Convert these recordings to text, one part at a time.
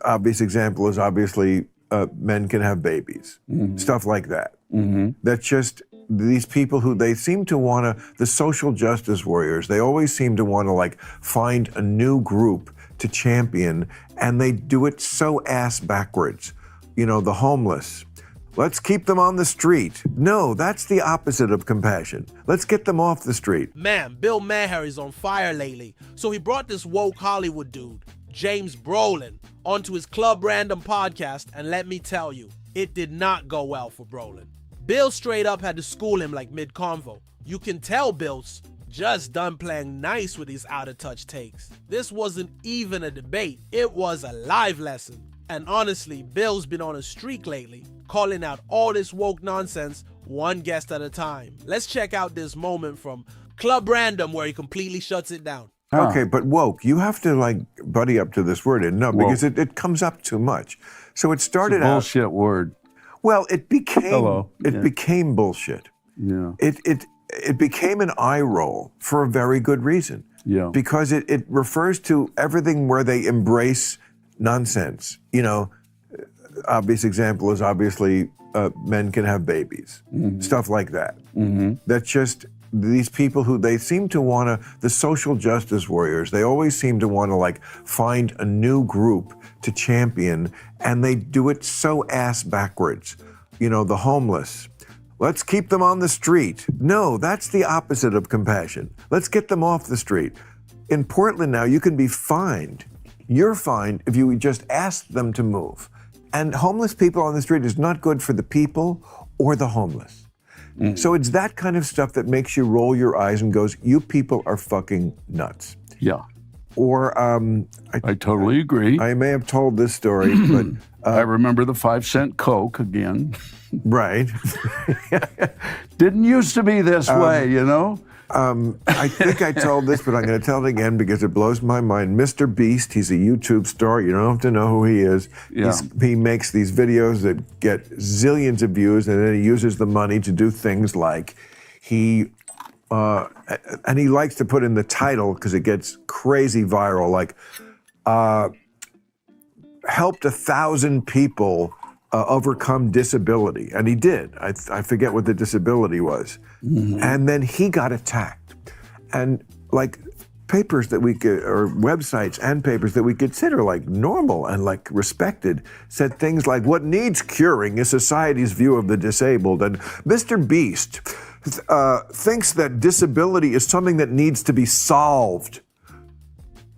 obvious example is obviously men can have babies, stuff like that. That's just these people who they seem to want to, the social justice warriors, they always seem to want to like find a new group to champion, and they do it so ass backwards. You know, the homeless. Let's keep them on the street. No, that's the opposite of compassion. Let's get them off the street. Man, Bill Maher is on fire lately. So he brought this woke Hollywood dude, James Brolin, onto his Club Random podcast, and let me tell you, it did not go well for Brolin. Bill straight up had to school him like mid-convo. You can tell Bill's just done playing nice with these out-of-touch takes. This wasn't even a debate, it was a live lesson. And honestly, Bill's been on a streak lately, calling out all this woke nonsense, one guest at a time. Let's check out this moment from Club Random where he completely shuts it down. Okay, but woke, you have to like buddy up to this word, and no, because it comes up too much. So it started out bullshit word. Well, it became bullshit. Yeah. It became an eye roll for a very good reason. Yeah. Because it refers to everything where they embrace nonsense. You know, obvious example is obviously men can have babies, stuff like that. That's just these people who they seem to want to, the social justice warriors, they always seem to want to like find a new group to champion, and they do it so ass backwards. You know, the homeless. Let's keep them on the street. No, that's the opposite of compassion. Let's get them off the street. In Portland now, you can be fined. You're fined if you just ask them to move. And homeless people on the street is not good for the people or the homeless. So it's that kind of stuff that makes you roll your eyes and goes, you people are fucking nuts. Yeah. Or I totally agree. I may have told this story, but I remember the 5-cent Coke again. Right. Didn't used to be this way, you know? I think I told this, but I'm going to tell it again because it blows my mind. Mr. Beast, he's a YouTube star. You don't have to know who he is. Yeah. He makes these videos that get zillions of views, and then he uses the money to do things like and he likes to put in the title because it gets crazy viral, like helped 1,000 people overcome disability. And he did. I forget what the disability was. And then he got attacked. And like papers that we could, or websites and papers that we consider like normal and like respected, said things like, what needs curing is society's view of the disabled. And Mr. Beast thinks that disability is something that needs to be solved.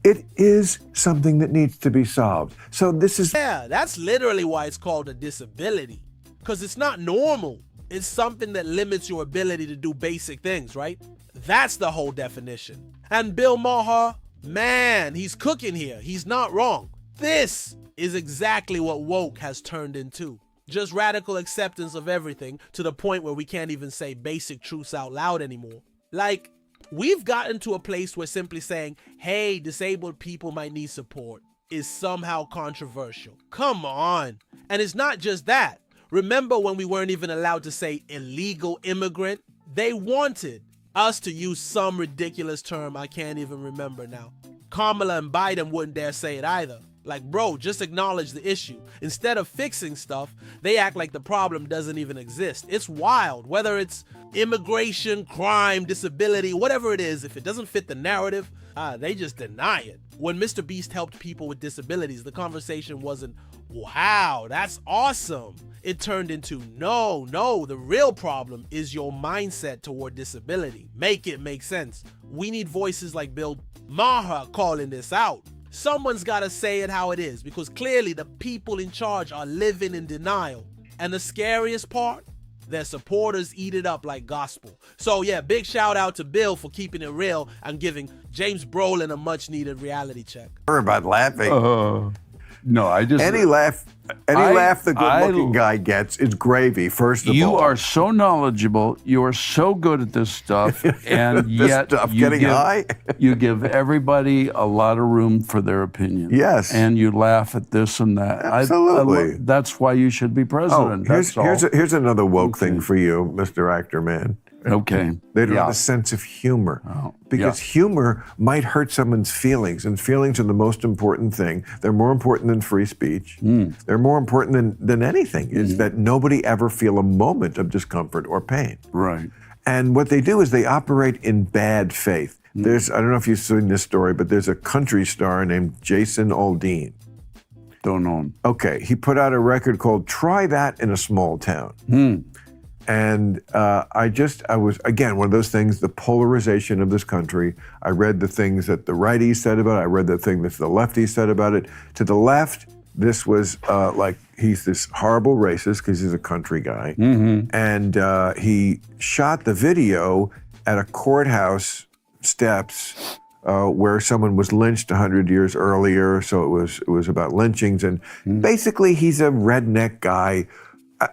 It is something that needs to be solved. So this is... Yeah, that's literally why it's called a disability. Because it's not normal. It's something that limits your ability to do basic things, right? That's the whole definition. And Bill Maher, man, he's cooking here. He's not wrong. This is exactly what woke has turned into. Just radical acceptance of everything to the point where we can't even say basic truths out loud anymore. Like, we've gotten to a place where simply saying, hey, disabled people might need support is somehow controversial. Come on. And it's not just that. Remember when we weren't even allowed to say illegal immigrant? They wanted us to use some ridiculous term I can't even remember now. Kamala and Biden wouldn't dare say it either. Like, bro, just acknowledge the issue. Instead of fixing stuff, they act like the problem doesn't even exist. It's wild. Whether it's immigration, crime, disability, whatever it is, if it doesn't fit the narrative, they just deny it. When Mr. Beast helped people with disabilities, the conversation wasn't, wow, that's awesome. It turned into, no, the real problem is your mindset toward disability. Make it make sense. We need voices like Bill Maher calling this out. Someone's got to say it how it is, because clearly the people in charge are living in denial. And the scariest part, their supporters eat it up like gospel. So yeah, big shout out to Bill for keeping it real and giving James Brolin a much needed reality check. About laughing. No, I just... Any laugh the good-looking guy gets is gravy, first of all. You are so knowledgeable. You are so good at this stuff. And yet you give everybody a lot of room for their opinion. Yes. And you laugh at this and that. Absolutely. That's why you should be president. Here's another woke thing for you, Mr. Actor Man. Okay. They don't have a sense of humor. Because humor might hurt someone's feelings, and feelings are the most important thing. They're more important than free speech. They're more important than anything, is that nobody ever feel a moment of discomfort or pain. Right. And what they do is they operate in bad faith. I don't know if you've seen this story, but there's a country star named Jason Aldean. Don't know him. Okay, he put out a record called Try That in a Small Town. And I was, again, one of those things, the polarization of this country. I read the things that the righties said about it. I read the thing that the lefties said about it. To the left, this was like, he's this horrible racist because he's a country guy. And he shot the video at a courthouse steps where someone was lynched 100 years earlier. So it was about lynchings. And basically, he's a redneck guy.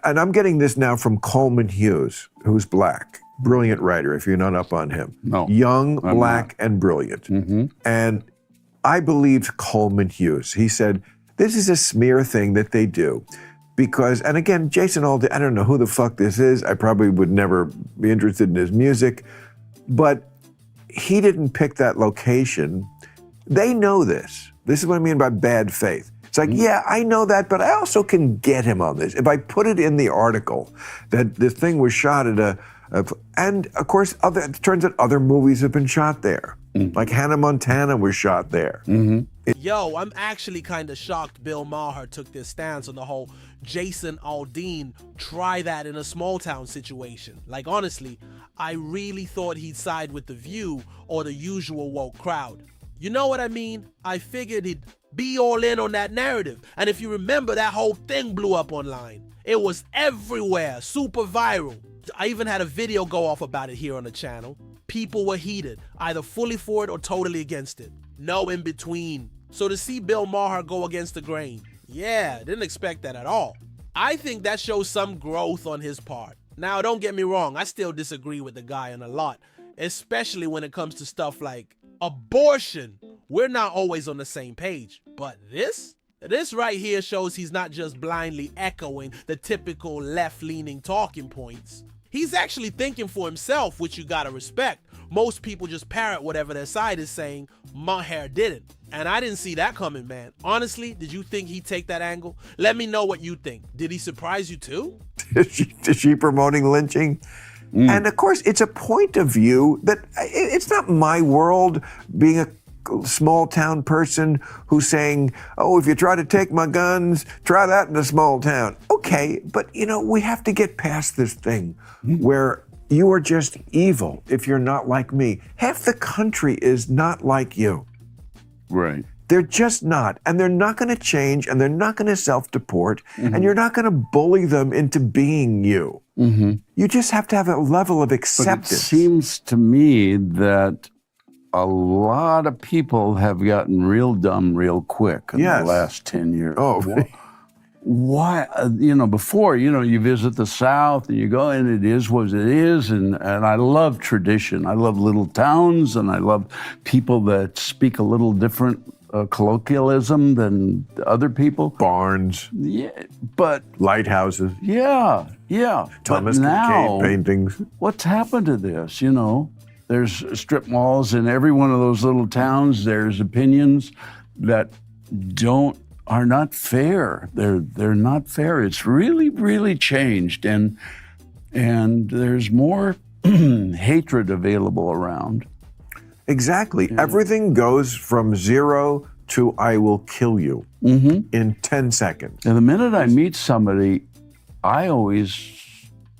And I'm getting this now from Coleman Hughes, who's black, brilliant writer, if you're not up on him. No, young, black, and brilliant. And I believed Coleman Hughes. He said, this is a smear thing that they do. Because, and again, Jason Aldean, I don't know who the fuck this is. I probably would never be interested in his music. But he didn't pick that location. They know this. This is what I mean by bad faith. It's like, yeah, I know that, but I also can get him on this. If I put it in the article that the thing was shot at and of course, it turns out other movies have been shot there. Like Hannah Montana was shot there. Yo, I'm actually kind of shocked Bill Maher took this stance on the whole Jason Aldean try that in a small town situation. Like, honestly, I really thought he'd side with The View or the usual woke crowd. You know what I mean? I figured he'd be all in on that narrative. And if you remember, that whole thing blew up online. It was everywhere, super viral. I even had a video go off about it here on the channel. People were heated, either fully for it or totally against it. No in between. So to see Bill Maher go against the grain, yeah, didn't expect that at all. I think that shows some growth on his part. Now, don't get me wrong, I still disagree with the guy on a lot, especially when it comes to stuff like abortion. We're not always on the same page, but this right here shows he's not just blindly echoing the typical left-leaning talking points. He's actually thinking for himself, which you gotta respect. Most people just parrot whatever their side is saying. Maher didn't. And I didn't see that coming, man. Honestly, did you think he'd take that angle? Let me know what you think. Did he surprise you too? Is she promoting lynching? And of course, it's a point of view that it's not my world, being a small town person who's saying, oh, if you try to take my guns, try that in a small town. Okay, but we have to get past this thing where you are just evil if you're not like me. Half the country is not like you. Right. They're just not, and they're not going to change, and they're not going to self-deport, and you're not going to bully them into being you. You just have to have a level of acceptance. But it seems to me that a lot of people have gotten real dumb real quick in the last 10 years. Oh, why? Before, you visit the South and you go, and it is what it is. And I love tradition. I love little towns, and I love people that speak a little different colloquialism than other people. Barns. Yeah, but lighthouses. Yeah. Thomas but now, Kincaid paintings. What's happened to this? There's strip malls in every one of those little towns. There's opinions that are not fair. They're not fair. It's really, really changed, and there's more hatred available around. Exactly. Yeah. Everything goes from 0 to I will kill you in 10 seconds. And the minute I meet somebody, I always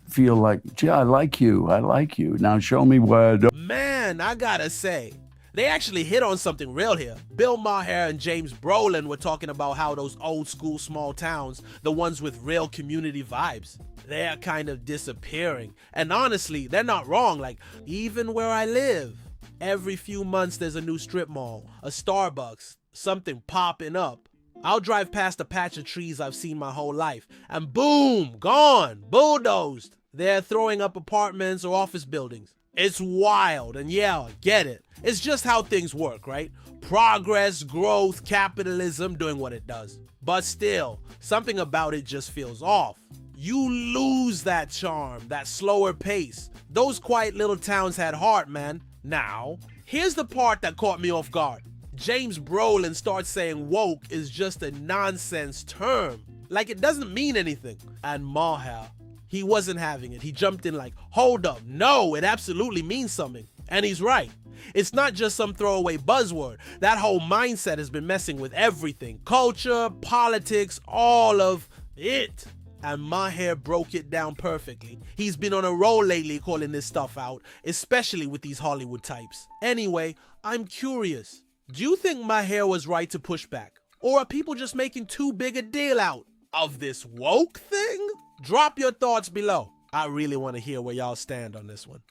feel like, gee, I like you. Now show me why I don't. Man, I gotta say, they actually hit on something real here. Bill Maher and James Brolin were talking about how those old school small towns, the ones with real community vibes, they're kind of disappearing. And honestly, they're not wrong. Like, even where I live, every few months there's a new strip mall, a Starbucks, something popping up. I'll drive past a patch of trees I've seen my whole life, and boom, gone, bulldozed. They're throwing up apartments or office buildings. It's wild, and yeah, I get it. It's just how things work, right? Progress, growth, capitalism, doing what it does. But still, something about it just feels off. you lose that charm, that slower pace. Those quiet little towns had heart, man. Now, here's the part that caught me off guard. James Brolin starts saying woke is just a nonsense term, like it doesn't mean anything. And Maher, he wasn't having it. He jumped in like, hold up, no, it absolutely means something. And he's right. It's not just some throwaway buzzword. That whole mindset has been messing with everything. Culture, politics, all of it. And Maher broke it down perfectly. He's been on a roll lately calling this stuff out, especially with these Hollywood types. Anyway, I'm curious. Do you think Maher was right to push back? Or are people just making too big a deal out of this woke thing? Drop your thoughts below. I really want to hear where y'all stand on this one.